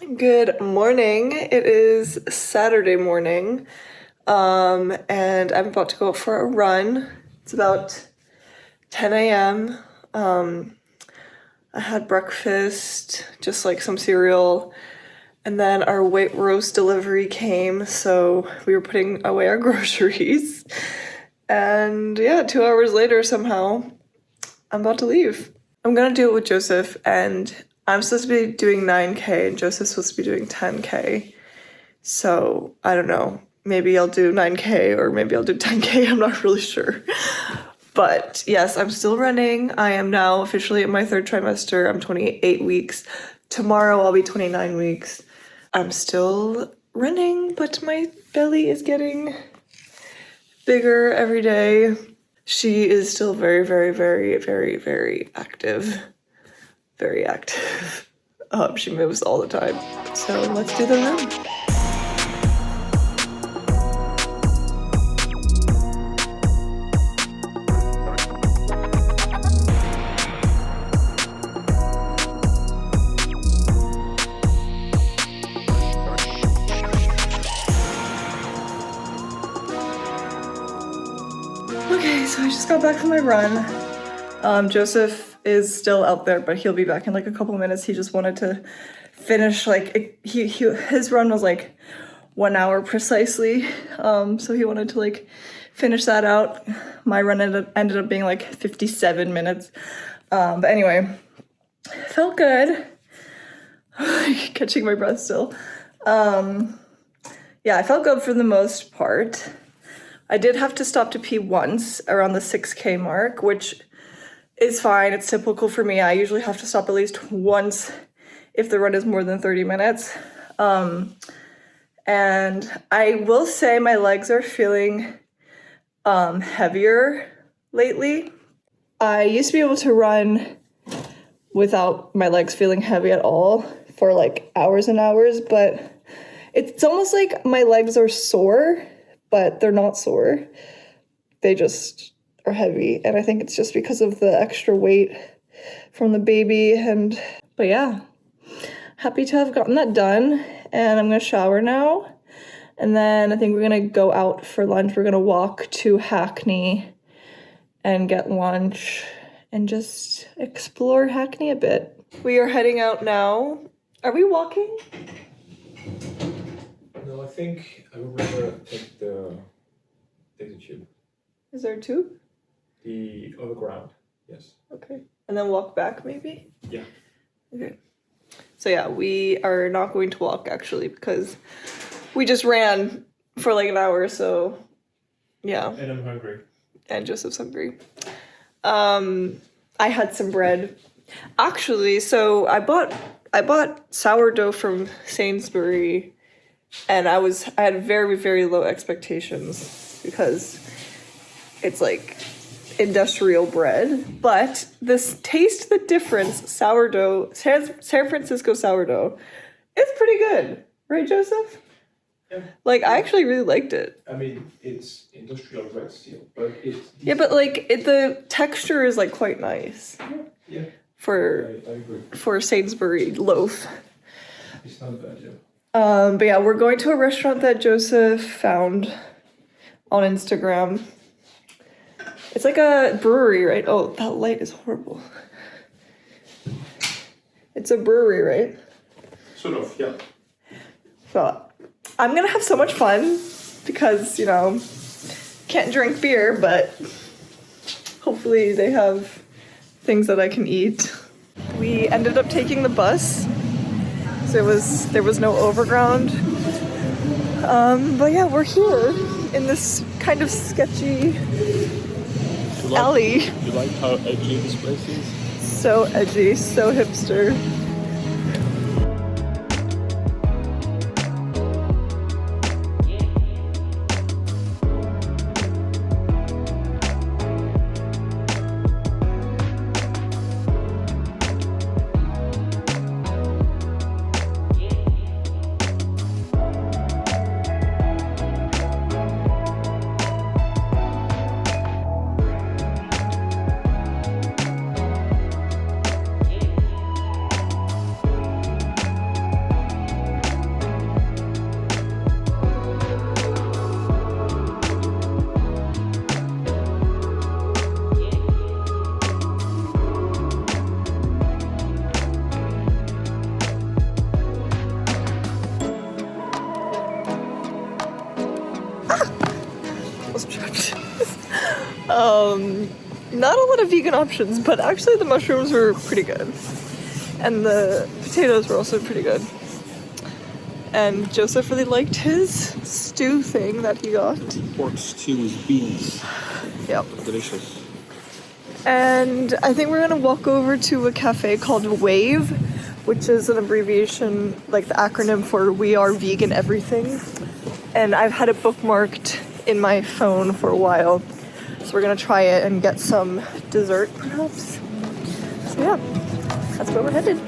Good morning. It is Saturday morning, and I'm about to go for a run. It's about 10 a.m. I had breakfast, just like some cereal, and then our white roast delivery came, so we were putting away our groceries. And yeah, 2 hours later, somehow, I'm about to leave. I'm gonna do it with Joseph, and I'm supposed to be doing 9K, and Joseph's supposed to be doing 10K. So I don't know. Maybe I'll do 9K or maybe I'll do 10K. I'm not really sure. But yes, I'm still running. I am now officially in my third trimester. I'm 28 weeks. Tomorrow I'll be 29 weeks. I'm still running, but my belly is getting bigger every day. She is still very, very, very, very, very active. Very active. She moves all the time. So let's do the run. Okay, so I just got back from my run. Joseph is still out there, but he'll be back in like a couple minutes. He just wanted to finish his run was like 1 hour precisely. So he wanted to like finish that out. My run ended up being like 57 minutes. But anyway, felt good. Catching my breath still. Yeah, I felt good for the most part. I did have to stop to pee once around the 6K mark, which is fine. It's typical for me. I usually have to stop at least once if the run is more than 30 minutes. And I will say my legs are feeling heavier lately. I used to be able to run without my legs feeling heavy at all for like hours and hours, but it's almost like my legs are sore, but they're not sore. They just are heavy, and I think it's just because of the extra weight from the baby. But yeah, happy to have gotten that done, and I'm gonna shower now, and then I think we're gonna go out for lunch. We're gonna walk to Hackney and get lunch and just explore Hackney a bit. We are heading out now. Are we walking? No, I think I would rather take the tube. Is there a tube? The overground, yes. Okay. And then walk back, maybe? Yeah. Okay. So yeah, we are not going to walk actually because we just ran for like an hour, so yeah. And I'm hungry. And Joseph's hungry. I had some bread. Actually, so I bought sourdough from Sainsbury, and I had very, very low expectations because it's like industrial bread, but taste the difference. Sourdough, San Francisco sourdough, it's pretty good, right, Joseph? Yeah. Like, I actually really liked it. I mean, it's industrial bread still, but it's... Yeah, but like the texture is like quite nice. Yeah. I agree. For Sainsbury loaf. It's not bad, yeah. But yeah, we're going to a restaurant that Joseph found on Instagram. It's like a brewery, right? Oh, that light is horrible. It's a brewery, right? Sort of, yeah. So I'm gonna have so much fun because, you know, can't drink beer, but hopefully they have things that I can eat. We ended up taking the bus. So there was no overground. But yeah, we're here in this kind of sketchy alley. You like how edgy this place is? So edgy, so hipster. Not a lot of vegan options, but actually the mushrooms were pretty good. And the potatoes were also pretty good. And Joseph really liked his stew thing that he got. Pork stew with beans. Yep. Delicious. And I think we're gonna walk over to a cafe called WAVE, which is an abbreviation, like the acronym for We Are Vegan Everything. And I've had it bookmarked in my phone for a while. So we're gonna try it and get some dessert perhaps. So yeah, that's where we're headed.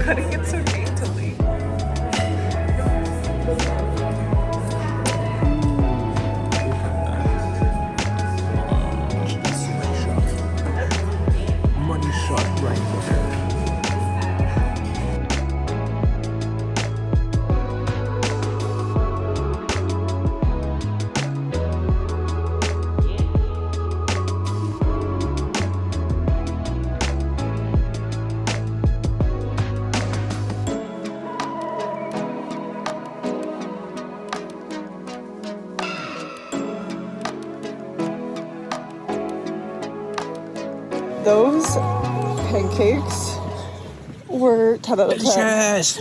Cutting it so daintily. Money shot right there. Those pancakes were 10 out of 10. Delicious.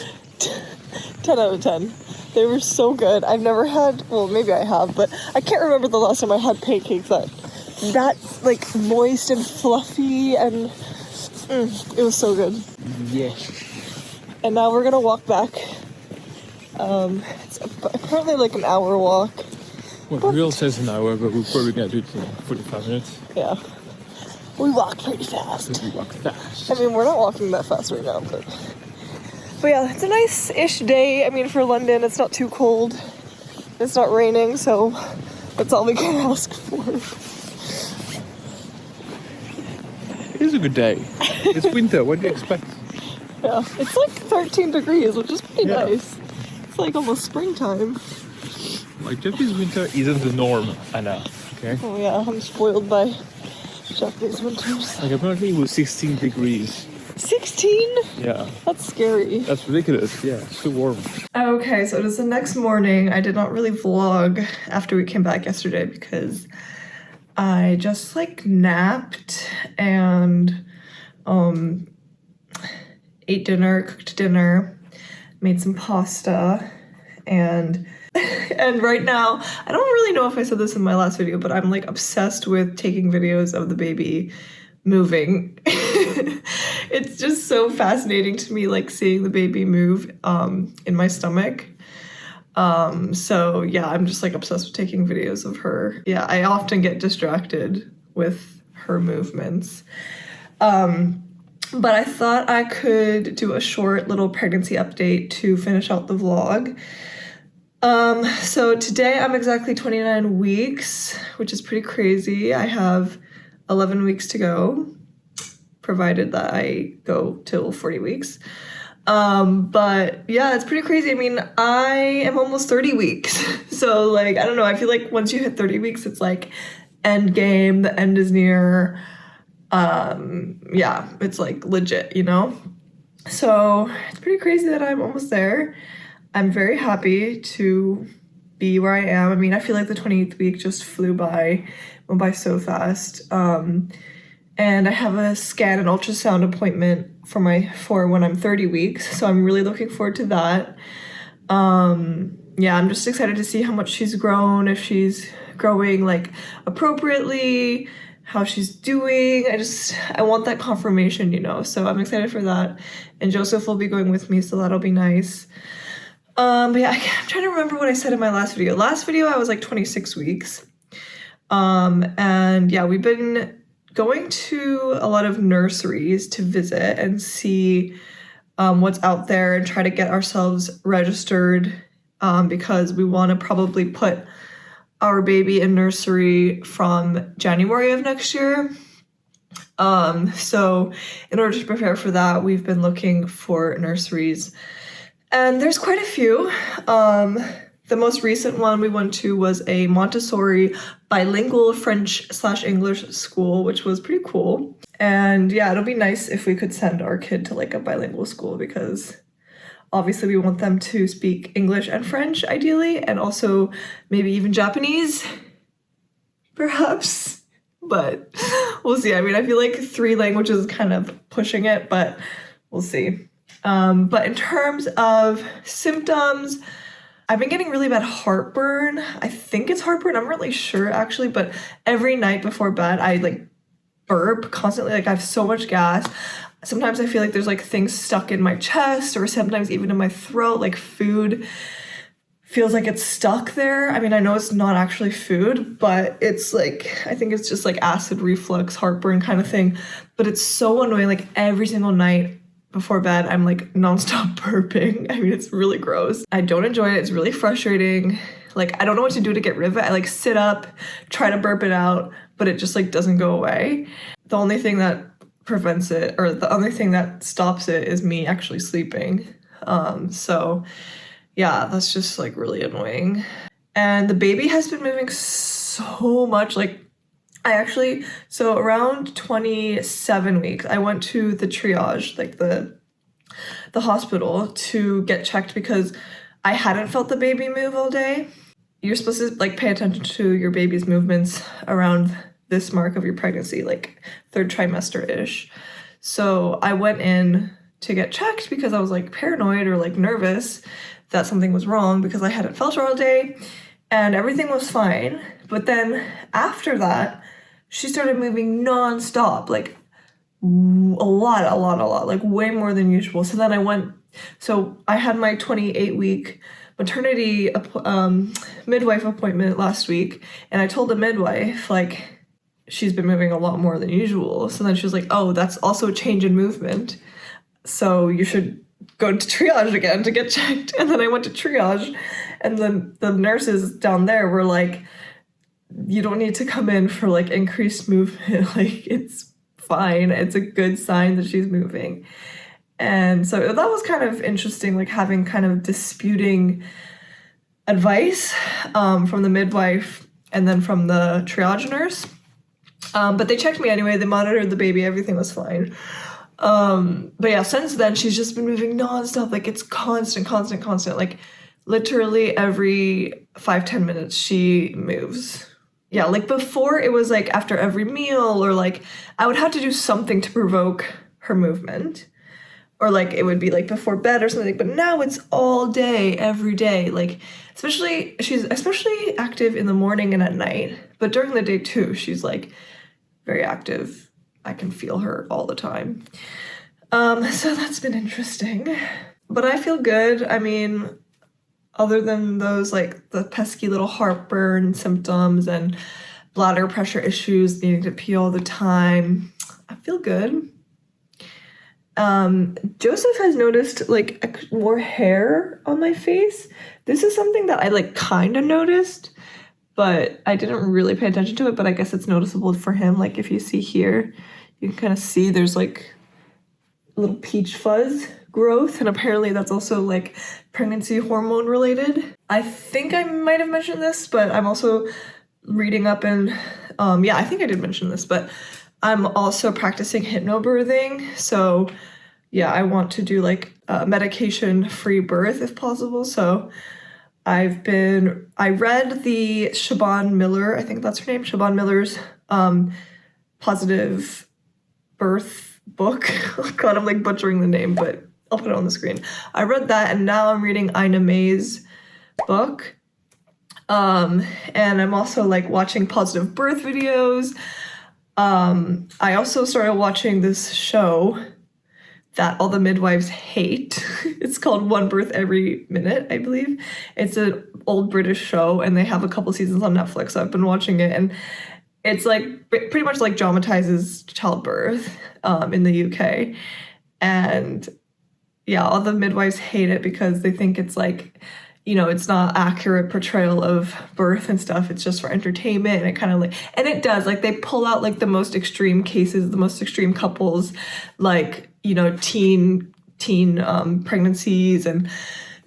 10 out of 10. They were so good. I've never had, well, maybe I have, but I can't remember the last time I had pancakes that like moist and fluffy, and it was so good. Yes. And now we're gonna walk back. It's apparently like an hour walk. Well, real says an hour, but we're probably gonna do it in 45 minutes. Yeah. We walk pretty fast. Because we walk fast. I mean, we're not walking that fast right now, but yeah, it's a nice-ish day. I mean, for London, it's not too cold. It's not raining, so that's all we can ask for. It is a good day. It's winter. What do you expect? Yeah, it's like 13 degrees, which is pretty Yeah. nice. It's like almost springtime. Like Japanese winter isn't the norm, Anna. Okay. Oh yeah, I'm spoiled by Japanese winters. Like apparently it was 16 degrees. 16? Yeah. That's scary. That's ridiculous. Yeah, it's too warm. Okay, so it is the next morning. I did not really vlog after we came back yesterday because I just like napped and ate dinner, cooked dinner, made some pasta, and right now, I don't really know if I said this in my last video, but I'm like obsessed with taking videos of the baby moving. It's just so fascinating to me, like seeing the baby move in my stomach. So yeah, I'm just like obsessed with taking videos of her. Yeah, I often get distracted with her movements. But I thought I could do a short little pregnancy update to finish out the vlog. So today I'm exactly 29 weeks, which is pretty crazy. I have 11 weeks to go, provided that I go till 40 weeks. But yeah, it's pretty crazy. I mean, I am almost 30 weeks. So like, I don't know, I feel like once you hit 30 weeks, it's like end game, the end is near. Yeah, it's like legit, you know? So it's pretty crazy that I'm almost there. I'm very happy to be where I am. I mean, I feel like the 28th week just flew by, went by so fast. And I have a scan and ultrasound appointment for when I'm 30 weeks. So I'm really looking forward to that. Yeah, I'm just excited to see how much she's grown, if she's growing like appropriately, how she's doing. I want that confirmation, you know? So I'm excited for that. And Joseph will be going with me, so that'll be nice. But yeah, I'm trying to remember what I said in my last video. Last video, I was like 26 weeks. And yeah, we've been going to a lot of nurseries to visit and see what's out there and try to get ourselves registered because we want to probably put our baby in nursery from January of next year. So in order to prepare for that, we've been looking for nurseries, and there's quite a few. The most recent one we went to was a Montessori bilingual French/English school, which was pretty cool. And yeah, it'll be nice if we could send our kid to like a bilingual school, because obviously we want them to speak English and French ideally, and also maybe even Japanese, perhaps. But we'll see. I mean, I feel like 3 languages is kind of pushing it, but we'll see. But in terms of symptoms, I've been getting really bad heartburn. I think it's heartburn. I'm not really sure actually, but every night before bed, I like burp constantly. Like I have so much gas. Sometimes I feel like there's like things stuck in my chest, or sometimes even in my throat, like food feels like it's stuck there. I mean, I know it's not actually food, but it's like, I think it's just like acid reflux, heartburn kind of thing. But it's so annoying. Like every single night before bed, I'm like nonstop burping. I mean, it's really gross. I don't enjoy it. It's really frustrating. Like, I don't know what to do to get rid of it. I like sit up, try to burp it out, but it just like doesn't go away. The only thing that prevents it, or the only thing that stops it, is me actually sleeping. So yeah, that's just like really annoying. And the baby has been moving so much. Like so around 27 weeks, I went to the triage, like the hospital, to get checked because I hadn't felt the baby move all day. You're supposed to like pay attention to your baby's movements around this mark of your pregnancy, like 3rd trimester-ish. So I went in to get checked because I was like paranoid or like nervous that something was wrong, because I hadn't felt her all day and everything was fine. But then after that, she started moving non-stop, like a lot, like way more than usual. So then I had my 28-week maternity midwife appointment last week, and I told the midwife, like, she's been moving a lot more than usual. So then she was like, oh, that's also a change in movement, so you should go to triage again to get checked. And then I went to triage, and then the nurses down there were like, you don't need to come in for like increased movement. Like, it's fine. It's a good sign that she's moving. And so that was kind of interesting, like having kind of disputing advice from the midwife and then from the triage nurse. But they checked me anyway. They monitored the baby. Everything was fine. But yeah, since then, she's just been moving nonstop. Like, it's constant. Like, literally every 5-10 minutes, she moves. Yeah, like before it was like after every meal, or like I would have to do something to provoke her movement, or like it would be like before bed or something. But now it's all day, every day. Like, she's especially active in the morning and at night, but during the day too, she's like very active. I can feel her all the time. So that's been interesting, but I feel good. I mean, other than those, like the pesky little heartburn symptoms and bladder pressure issues, needing to pee all the time, I feel good. Joseph has noticed like more hair on my face. This is something that I like kind of noticed, but I didn't really pay attention to it, but I guess it's noticeable for him. Like, if you see here, you can kind of see there's like little peach fuzz growth, and apparently that's also like pregnancy hormone related. I think I might have mentioned this, but I'm also reading up, and yeah, I think I did mention this, but I'm also practicing hypnobirthing. So yeah, I want to do like a medication-free birth if possible. So I read the Siobhan Miller, I think that's her name, Siobhan Miller's positive birth book. Oh God, I'm like butchering the name, but I'll put it on the screen. I read that, and now I'm reading Ina May's book. And I'm also like watching positive birth videos. I also started watching this show that all the midwives hate. It's called One Birth Every Minute, I believe. It's an old British show, and they have a couple seasons on Netflix, so I've been watching it, and it's like pretty much like dramatizes childbirth in the UK. And yeah, all the midwives hate it because they think it's like, you know, it's not accurate portrayal of birth and stuff. It's just for entertainment, and it kind of like, and it does, like, they pull out like the most extreme cases, the most extreme couples, like, you know, teen pregnancies and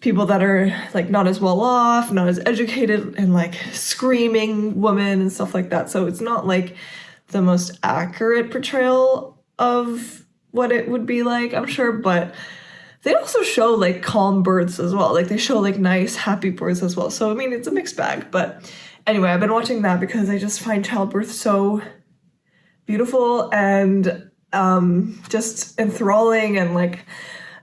people that are like not as well off, not as educated, and like screaming women and stuff like that. So it's not like the most accurate portrayal of what it would be like, I'm sure, but they also show like calm births as well. Like they show like nice, happy births as well. So I mean, it's a mixed bag. But anyway, I've been watching that because I just find childbirth so beautiful and just enthralling, and like,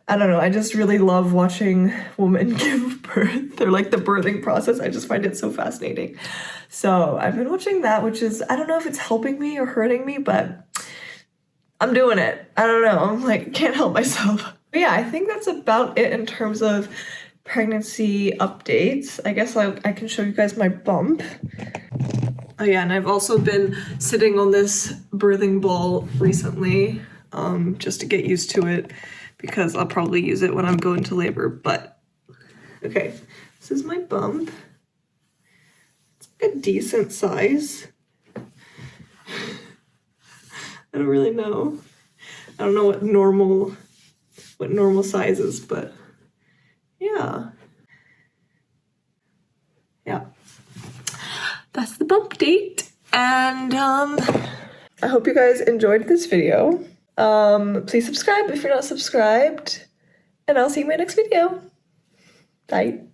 I don't know, I just really love watching women give birth. They're like the birthing process. I just find it so fascinating. So I've been watching that, which is, I don't know if it's helping me or hurting me, but I'm doing it. I don't know. I'm like, can't help myself. But yeah, I think that's about it in terms of pregnancy updates. I guess I can show you guys my bump. Oh yeah, and I've also been sitting on this birthing ball recently, just to get used to it, because I'll probably use it when I'm going to labor. But okay, this is my bump. It's like a decent size. I don't really know. I don't know what normal size is, but yeah. Yeah. That's the bump date. And I hope you guys enjoyed this video. Please subscribe if you're not subscribed. And I'll see you in my next video. Bye.